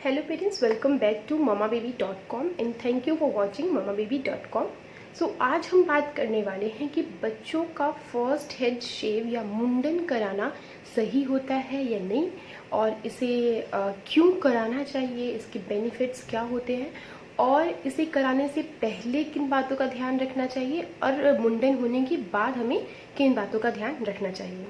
Hello parents, welcome back to mamababy.com and thank you for watching mamababy.com। सो आज हम बात करने वाले हैं कि बच्चों का फर्स्ट हेड शेव या मुंडन कराना सही होता है या नहीं, और इसे क्यों कराना चाहिए, इसके बेनिफिट्स क्या होते हैं, और इसे कराने से पहले किन बातों का ध्यान रखना चाहिए और मुंडन होने के बाद हमें किन बातों का ध्यान रखना चाहिए।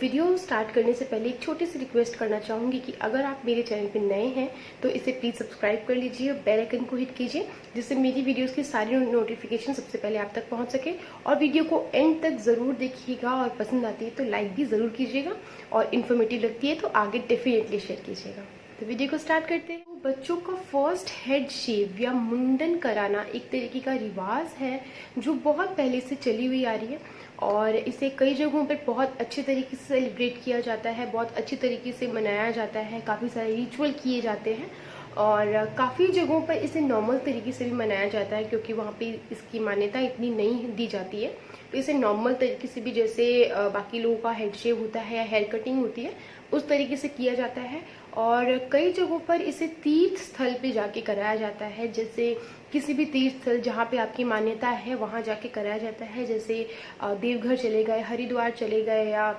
वीडियो स्टार्ट करने से पहले एक छोटी सी रिक्वेस्ट करना चाहूँगी कि अगर आप मेरे चैनल पर नए हैं तो इसे प्लीज़ सब्सक्राइब कर लीजिए और बेल आइकन को हिट कीजिए, जिससे मेरी वीडियोस की सारी नोटिफिकेशन सबसे पहले आप तक पहुंच सके। और वीडियो को एंड तक ज़रूर देखिएगा, और पसंद आती है तो लाइक भी ज़रूर कीजिएगा, और इन्फॉर्मेटिव लगती है तो आगे डेफिनेटली शेयर कीजिएगा। तो वीडियो को स्टार्ट करते हैं। बच्चों का फर्स्ट हेड शेव या मुंडन कराना एक तरीके का रिवाज है जो बहुत पहले से चली हुई आ रही है, और इसे कई जगहों पर बहुत अच्छे तरीके से सेलिब्रेट किया जाता है, बहुत अच्छी तरीके से मनाया जाता है, काफ़ी सारे रिचुअल किए जाते हैं, और काफ़ी जगहों पर इसे नॉर्मल तरीके से भी मनाया जाता है क्योंकि वहाँ पे इसकी मान्यता इतनी नहीं दी जाती है। तो इसे नॉर्मल तरीके से भी, जैसे बाकी लोगों का हेड शेव होता है या हेयर कटिंग होती है, उस तरीके से किया जाता है। और कई जगहों पर इसे तीर्थ स्थल पे जाके कराया जाता है, जैसे किसी भी तीर्थ स्थल जहाँ पे आपकी मान्यता है वहाँ जाके कराया जाता है, जैसे देवघर चले गए, हरिद्वार चले गए या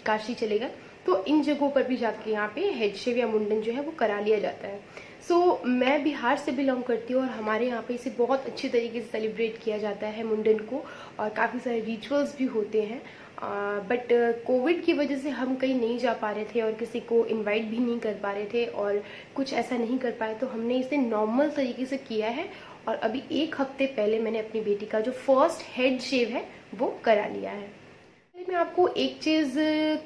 काशी चले गए, तो इन जगहों पर भी जाके यहाँ पे हेड शेव या मुंडन जो है वो करा लिया जाता है। मैं बिहार से बिलोंग करती हूँ और हमारे यहाँ पे इसे बहुत अच्छी तरीके से सेलिब्रेट किया जाता है मुंडन को, और काफ़ी सारे रिचुअल्स भी होते हैं। बट कोविड की वजह से हम कहीं नहीं जा पा रहे थे और किसी को इनवाइट भी नहीं कर पा रहे थे, और कुछ ऐसा नहीं कर पाए, तो हमने इसे नॉर्मल तरीके से किया है। और अभी एक हफ्ते पहले मैंने अपनी बेटी का जो फर्स्ट हेड शेव है वो करा लिया है। मैं आपको एक चीज़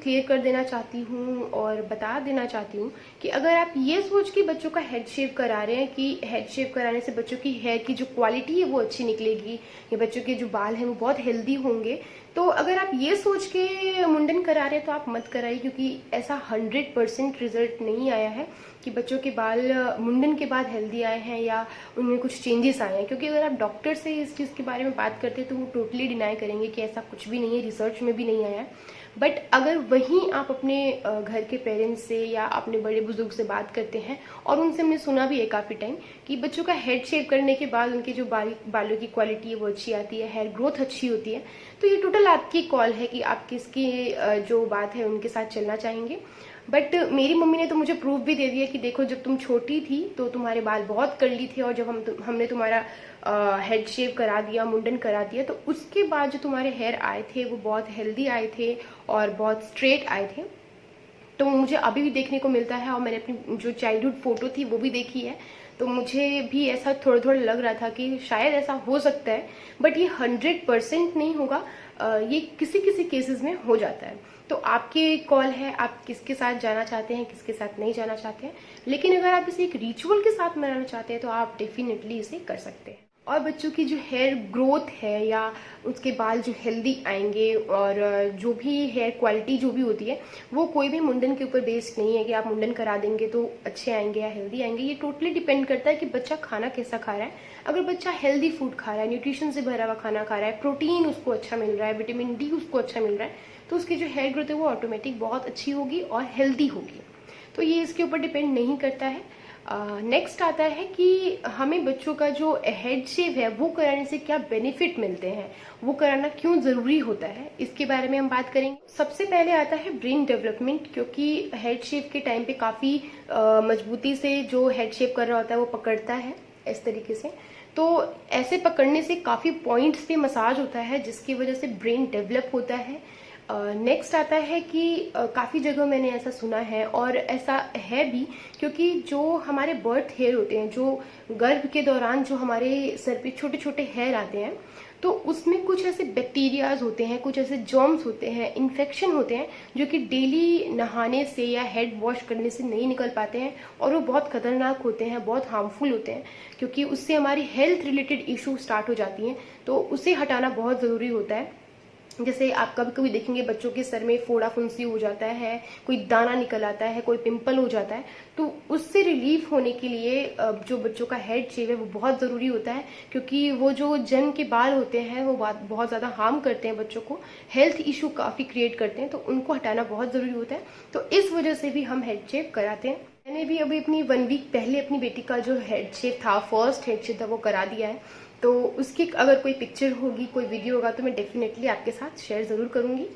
क्लियर कर देना चाहती हूँ और बता देना चाहती हूँ कि अगर आप ये सोच के बच्चों का हेड शेव करा रहे हैं कि हेड शेव कराने से बच्चों की हेयर की जो क्वालिटी है वो अच्छी निकलेगी या बच्चों के जो बाल हैं वो बहुत हेल्दी होंगे, तो अगर आप ये सोच के मुंडन करा रहे हैं तो आप मत कराइए, क्योंकि ऐसा 100% रिजल्ट नहीं आया है कि बच्चों के बाल मुंडन के बाद हेल्दी आए हैं या उनमें कुछ चेंजेस आए हैं। क्योंकि अगर आप डॉक्टर से इस चीज़ के बारे में बात करते हैं तो वो टोटली डिनाई करेंगे कि ऐसा कुछ भी नहीं है, रिसर्च में भी नहीं आया है। बट अगर वहीं आप अपने घर के पेरेंट्स से या अपने बड़े बुजुर्ग से बात करते हैं, और उनसे हमने सुना भी है काफ़ी टाइम कि बच्चों का हेड शेव करने के बाद उनके जो बालों की क्वालिटी है वो अच्छी आती है, हेयर ग्रोथ अच्छी होती है, तो ये टोटल आपकी कॉल है कि आप किसकी जो बात है उनके साथ चलना चाहेंगे। बट मेरी मम्मी ने तो मुझे प्रूफ भी दे दिया कि देखो, जब तुम छोटी थी तो तुम्हारे बाल बहुत कर्ली थे, और जब हमने तुम्हारा हेड शेव करा दिया, मुंडन करा दिया, तो उसके बाद जो तुम्हारे हेयर आए थे वो बहुत हेल्दी आए थे और बहुत स्ट्रेट आए थे। तो मुझे अभी भी देखने को मिलता है, और मैंने अपनी जो चाइल्डहुड फोटो थी वो भी देखी है, तो मुझे भी ऐसा थोड़ा थोड़ा लग रहा था कि शायद ऐसा हो सकता है, बट ये 100% नहीं होगा, ये किसी किसी केसेस में हो जाता है। तो आपकी कॉल है, आप किसके साथ जाना चाहते हैं, किसके साथ नहीं जाना चाहते हैं। लेकिन अगर आप इसे एक रिचुअल के साथ मनाना चाहते हैं तो आप डेफिनेटली इसे कर सकते हैं। और बच्चों की जो हेयर ग्रोथ है या उसके बाल जो हेल्दी आएंगे, और जो भी हेयर क्वालिटी जो भी होती है, वो कोई भी मुंडन के ऊपर बेस्ड नहीं है कि आप मुंडन करा देंगे तो अच्छे आएंगे या हेल्दी आएंगे। ये टोटली डिपेंड करता है कि बच्चा खाना कैसा खा रहा है। अगर बच्चा हेल्दी फूड खा रहा है, न्यूट्रिशन से भरा हुआ खाना खा रहा है, प्रोटीन उसको अच्छा मिल रहा है, विटामिन डी उसको अच्छा मिल रहा है, तो उसकी जो हेयर ग्रोथ है वो ऑटोमेटिक बहुत अच्छी होगी और हेल्दी होगी। तो ये इसके ऊपर डिपेंड नहीं करता है। नेक्स्ट आता है कि हमें बच्चों का जो हेड शेव है वो कराने से क्या बेनिफिट मिलते हैं, वो कराना क्यों ज़रूरी होता है, इसके बारे में हम बात करेंगे। सबसे पहले आता है ब्रेन डेवलपमेंट, क्योंकि हेड शेव के टाइम पे काफ़ी मजबूती से जो हेड शेव कर रहा होता है वो पकड़ता है इस तरीके से, तो ऐसे पकड़ने से काफ़ी पॉइंट्स पे मसाज होता है जिसकी वजह से ब्रेन डेवलप होता है। नेक्स्ट आता है कि काफ़ी जगह मैंने ऐसा सुना है, और ऐसा है भी, क्योंकि जो हमारे बर्थ हेयर होते हैं, जो गर्भ के दौरान जो हमारे सर पे छोटे छोटे हेयर आते हैं, तो उसमें कुछ ऐसे बैक्टीरियाज होते हैं, कुछ ऐसे जर्म्स होते हैं, इन्फेक्शन होते हैं, जो कि डेली नहाने से या हेड वॉश करने से नहीं निकल पाते हैं, और वो बहुत खतरनाक होते हैं, बहुत हार्मफुल होते हैं, क्योंकि उससे हमारी हेल्थ रिलेटेड इशू स्टार्ट हो जाती हैं। तो उसे हटाना बहुत ज़रूरी होता है। जैसे आप कभी कभी देखेंगे बच्चों के सर में फोड़ा फुंसी हो जाता है, कोई दाना निकल आता है, कोई पिंपल हो जाता है, तो उससे रिलीफ होने के लिए जो बच्चों का हेड शेव है वो बहुत ज़रूरी होता है, क्योंकि वो जो जन्म के बाल होते हैं वो बहुत ज़्यादा हार्म करते हैं बच्चों को, हेल्थ इशू काफ़ी क्रिएट करते हैं, तो उनको हटाना बहुत ज़रूरी होता है। तो इस वजह से भी हम हेड शेव कराते हैं। मैंने भी अभी अपनी 1 वीक पहले अपनी बेटी का जो हेड शेव था, फर्स्ट हेड शेव था, वो करा दिया है। तो उसकी अगर कोई पिक्चर होगी, कोई वीडियो होगा तो मैं डेफिनेटली आपके साथ शेयर ज़रूर करूँगी।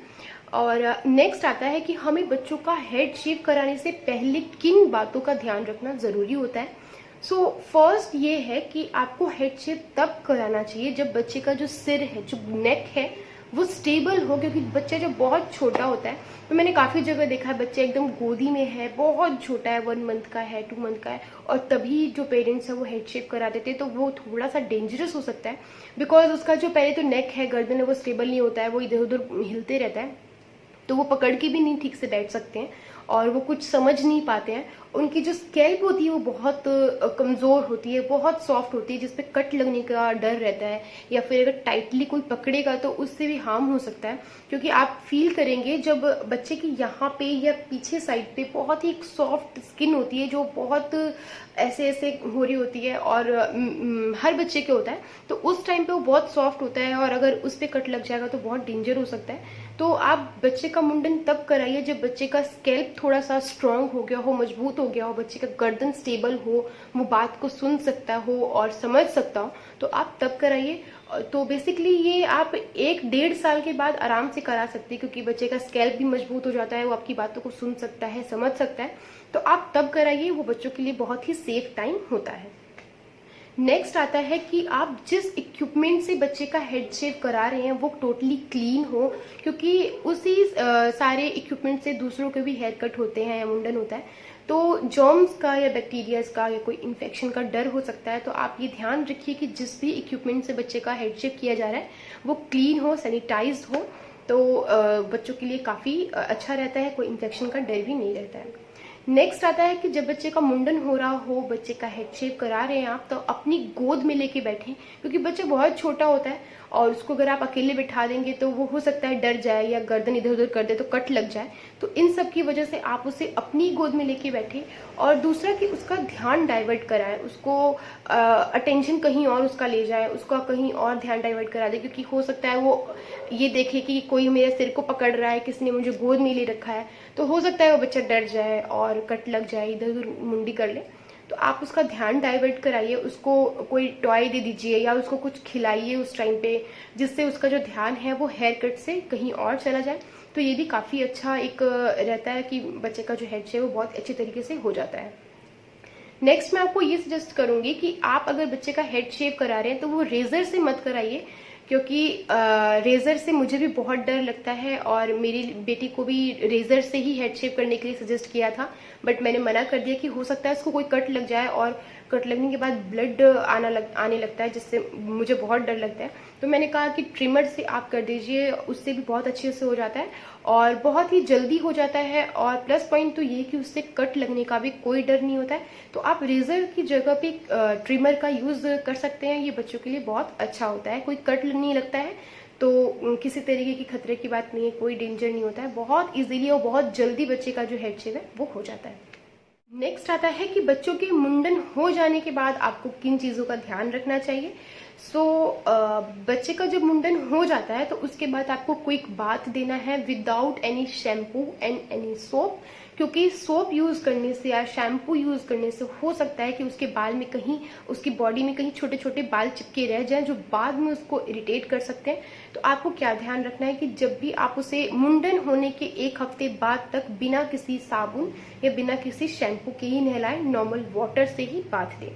और नेक्स्ट आता है कि हमें बच्चों का हेड शेव कराने से पहले किन बातों का ध्यान रखना ज़रूरी होता है। फर्स्ट ये है कि आपको हेड शेव तब कराना चाहिए जब बच्चे का जो सिर है, जो नेक है, वो स्टेबल हो। क्योंकि बच्चा जब बहुत छोटा होता है, तो मैंने काफ़ी जगह देखा है बच्चा एकदम गोदी में है, बहुत छोटा है, 1 मंथ का है, 2 मंथ का है, और तभी जो पेरेंट्स है वो हेड शेव करा देते हैं, तो वो थोड़ा सा डेंजरस हो सकता है। बिकॉज उसका जो पहले तो नेक है, गर्दन है, वो स्टेबल नहीं होता है, वो इधर उधर हिलते रहता है, तो वो पकड़ के भी नहीं ठीक से बैठ सकते हैं और वो कुछ समझ नहीं पाते हैं। उनकी जो स्कैल्प होती है वो बहुत कमज़ोर होती है, बहुत सॉफ्ट होती है, जिसपे कट लगने का डर रहता है, या फिर अगर टाइटली कोई पकड़ेगा तो उससे भी हार्म हो सकता है। क्योंकि आप फील करेंगे जब बच्चे की यहाँ पे या पीछे साइड पे बहुत ही एक सॉफ्ट स्किन होती है, जो बहुत ऐसे ऐसे हो रही होती है, और हर बच्चे के होता है, तो उस टाइम पे वो बहुत सॉफ्ट होता है, और अगर उस पर कट लग जाएगा तो बहुत डेंजर हो सकता है। तो आप बच्चे का मुंडन तब कराइए जब बच्चे का स्कैल्प थोड़ा सा स्ट्रांग हो गया हो, मजबूत हो गया हो, बच्चे का गर्दन स्टेबल हो, वो बात को सुन सकता हो और समझ सकता हो, तो आप तब कराइए। तो बेसिकली ये आप 1-1.5 साल के बाद आराम से करा सकते हैं, क्योंकि बच्चे का स्कैल्प भी मजबूत हो जाता है, वो आपकी बातों को सुन सकता है, समझ सकता है, तो आप तब कराइए। वो बच्चों के लिए बहुत ही सेफ टाइम होता है। नेक्स्ट आता है कि आप जिस इक्विपमेंट से बच्चे का हेड शेव करा रहे हैं वो टोटली क्लीन हो, क्योंकि उसी सारे इक्विपमेंट से दूसरों के भी हेयर कट होते हैं या मुंडन होता है, तो जर्म्स का या बैक्टीरियाज का या कोई इन्फेक्शन का डर हो सकता है। तो आप ये ध्यान रखिए कि जिस भी इक्विपमेंट से बच्चे का हेड शेव किया जा रहा है वो क्लीन हो, सैनिटाइज हो, तो बच्चों के लिए काफ़ी अच्छा रहता है, कोई इन्फेक्शन का डर भी नहीं रहता है। नेक्स्ट आता है कि जब बच्चे का मुंडन हो रहा हो, बच्चे का हेड शेव करा रहे हैं आप, तो अपनी गोद में लेके बैठें, क्योंकि बच्चा बहुत छोटा होता है और उसको अगर आप अकेले बिठा देंगे तो वो हो सकता है डर जाए या गर्दन इधर उधर कर दे तो कट लग जाए। तो इन सब की वजह से आप उसे अपनी गोद में लेके बैठे। और दूसरा कि उसका ध्यान डाइवर्ट कराएं, उसको अटेंशन कहीं और उसका ले जाए, उसका कहीं और ध्यान डाइवर्ट करा दे, क्योंकि हो सकता है वो ये देखे कि कोई मेरे सिर को पकड़ रहा है, किसी ने मुझे गोद में ले रखा है, तो हो सकता है वो बच्चा डर जाए और कट लग जाए, इधर उधर मुंडी कर ले। तो आप उसका ध्यान डाइवर्ट कराइए, उसको कोई टॉय दे दीजिए या उसको कुछ खिलाइए उस टाइम पे, जिससे उसका जो ध्यान है वो हेयर कट से कहीं और चला जाए। तो ये भी काफ़ी अच्छा एक रहता है कि बच्चे का जो हेड शेव वो बहुत अच्छे तरीके से हो जाता है। नेक्स्ट मैं आपको ये सजेस्ट करूंगी कि आप अगर बच्चे का हेड शेव करा रहे हैं तो वो रेजर से मत कराइए, क्योंकि रेजर से मुझे भी बहुत डर लगता है और मेरी बेटी को भी रेजर से ही हेड शेव करने के लिए सजेस्ट किया था, बट मैंने मना कर दिया कि हो सकता है उसको कोई कट लग जाए और कट लगने के बाद ब्लड आने लगता है, जिससे मुझे बहुत डर लगता है। तो मैंने कहा कि ट्रिमर से आप कर दीजिए, उससे भी बहुत अच्छे से हो जाता है और बहुत ही जल्दी हो जाता है। और प्लस पॉइंट तो ये कि उससे कट लगने का भी कोई डर नहीं होता है। तो आप रेजर की जगह पे ट्रिमर का यूज कर सकते हैं, ये बच्चों के लिए बहुत अच्छा होता है, कोई कट नहीं लगता है, तो किसी तरीके की खतरे की बात नहीं है, कोई डेंजर नहीं होता है, बहुत इजीली और बहुत जल्दी बच्चे का जो हेड शेव है वो हो जाता है। नेक्स्ट आता है कि बच्चों के मुंडन हो जाने के बाद आपको किन चीज़ों का ध्यान रखना चाहिए। बच्चे का जब मुंडन हो जाता है तो उसके बाद आपको क्विक बाथ देना है without any shampoo and any soap, क्योंकि सोप यूज करने से या शैम्पू यूज करने से हो सकता है कि उसके बाल में कहीं, उसकी बॉडी में कहीं छोटे छोटे बाल चिपके रह जाएं जो बाद में उसको इरिटेट कर सकते हैं। तो आपको क्या ध्यान रखना है कि जब भी आप उसे मुंडन होने के 1 हफ्ते बाद तक बिना किसी साबुन या बिना किसी शैम्पू के ही नहलाएं, नॉर्मल वाटर से ही बाथ दें।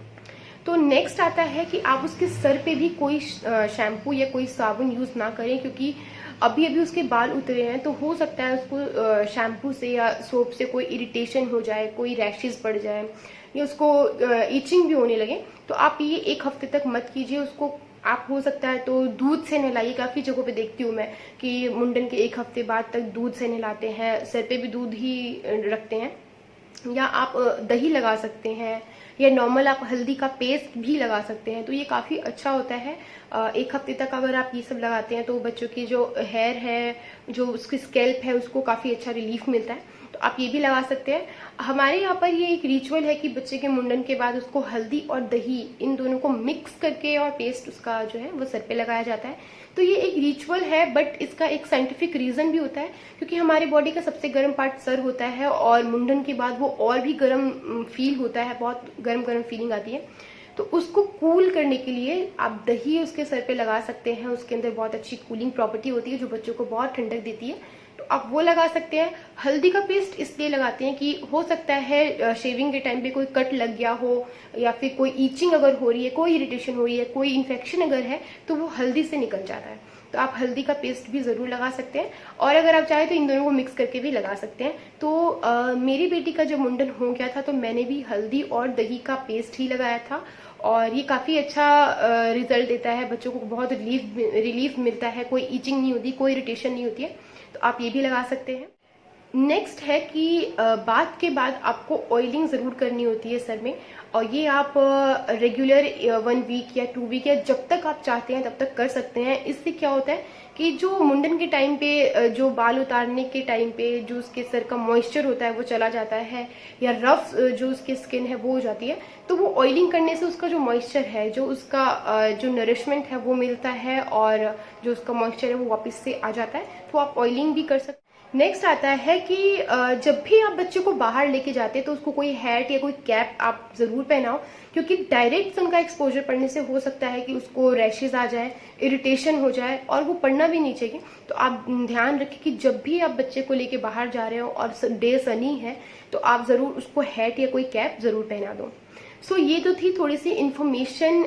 तो नेक्स्ट आता है कि आप उसके सर पे भी कोई शैम्पू या कोई साबुन यूज ना करें, क्योंकि अभी अभी उसके बाल उतरे हैं, तो हो सकता है उसको शैम्पू से या सोप से कोई इरिटेशन हो जाए, कोई रैशेज पड़ जाए या उसको इचिंग भी होने लगे। तो आप ये 1 हफ्ते तक मत कीजिए उसको। आप हो सकता है तो दूध से नहलाइए। काफ़ी जगहों पे देखती हूँ मैं कि मुंडन के 1 हफ्ते बाद तक दूध से नहलाते हैं, सर पे भी दूध ही रखते हैं, या आप दही लगा सकते हैं, या नॉर्मल आप हल्दी का पेस्ट भी लगा सकते हैं। तो ये काफ़ी अच्छा होता है। 1 हफ्ते तक अगर आप ये सब लगाते हैं तो बच्चों की जो हेयर है, जो उसकी स्कैल्प है, उसको काफ़ी अच्छा रिलीफ मिलता है। तो आप ये भी लगा सकते हैं। हमारे यहाँ पर ये एक रिचुअल है कि बच्चे के मुंडन के बाद उसको हल्दी और दही इन दोनों को मिक्स करके और पेस्ट उसका जो है वो सर पे लगाया जाता है। तो ये एक रिचुअल है, बट इसका एक साइंटिफिक रीजन भी होता है, क्योंकि हमारी बॉडी का सबसे गर्म पार्ट सर होता है और मुंडन के बाद वो और भी गर्म फील होता है, बहुत गर्म गर्म फीलिंग आती है। तो उसको कूल करने के लिए आप दही उसके सर पे लगा सकते हैं। उसके अंदर बहुत अच्छी कूलिंग प्रॉपर्टी होती है जो बच्चों को बहुत ठंडक देती है, तो आप वो लगा सकते हैं। हल्दी का पेस्ट इसलिए लगाते हैं कि हो सकता है शेविंग के टाइम पे कोई कट लग गया हो, या फिर कोई ईचिंग अगर हो रही है, कोई इरिटेशन हो रही है, कोई इन्फेक्शन अगर है, तो वो हल्दी से निकल जाता है। तो आप हल्दी का पेस्ट भी ज़रूर लगा सकते हैं, और अगर आप चाहें तो इन दोनों को मिक्स करके भी लगा सकते हैं। तो मेरी बेटी का जब मुंडन हो गया था तो मैंने भी हल्दी और दही का पेस्ट ही लगाया था, और ये काफ़ी अच्छा रिजल्ट देता है। बच्चों को बहुत रिलीफ मिलता है, कोई ईचिंग नहीं होती, कोई इरिटेशन नहीं होती है। तो आप ये भी लगा सकते हैं। नेक्स्ट है कि बाथ के बाद आपको ऑयलिंग ज़रूर करनी होती है सर में, और ये आप रेगुलर 1 वीक या 2 वीक या जब तक आप चाहते हैं तब तक कर सकते हैं। इससे क्या होता है कि जो मुंडन के टाइम पे जो बाल उतारने के टाइम पे जो उसके सर का मॉइस्चर होता है वो चला जाता है, या रफ जो उसकी स्किन है वो हो जाती है। तो वो ऑयलिंग करने से उसका जो मॉइस्चर है, जो उसका जो नरिशमेंट है वो मिलता है, और जो उसका मॉइस्चर है वो वापस से आ जाता है। तो आप ऑयलिंग भी कर सकते हैं। नेक्स्ट आता है कि जब भी आप बच्चे को बाहर लेके जाते हैं तो उसको कोई हैट या कोई कैप आप ज़रूर पहनाओ, क्योंकि डायरेक्ट सन का एक्सपोजर पड़ने से हो सकता है कि उसको रैशेज आ जाए, इरिटेशन हो जाए, और वो पड़ना भी नहीं चाहिए। तो आप ध्यान रखें कि जब भी आप बच्चे को लेके बाहर जा रहे हो और डे सनी है तो आप ज़रूर उसको हैट या कोई कैप ज़रूर पहना दो। सो ये तो थी थोड़ी सी इन्फॉर्मेशन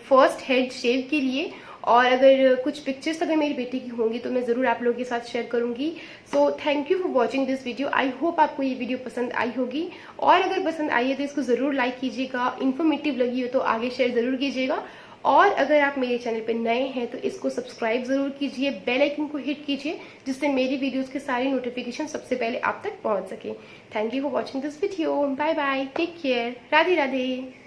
फर्स्ट हेड शेव के लिए, और अगर कुछ पिक्चर्स अगर मेरी बेटी की होंगी तो मैं ज़रूर आप लोगों के साथ शेयर करूंगी। So thank you for watching this video. I hope आपको ये वीडियो पसंद आई होगी, और अगर पसंद आई है तो इसको ज़रूर लाइक कीजिएगा, इन्फॉर्मेटिव लगी हो तो आगे शेयर ज़रूर कीजिएगा, और अगर आप मेरे चैनल पर नए हैं तो इसको सब्सक्राइब ज़रूर कीजिए, बेल आइकन को हिट कीजिए, जिससे मेरी वीडियोज़ के सारी नोटिफिकेशन सबसे पहले आप तक पहुँच सके। Thank you for watching this video. Bye bye, take care, Radhe Radhe.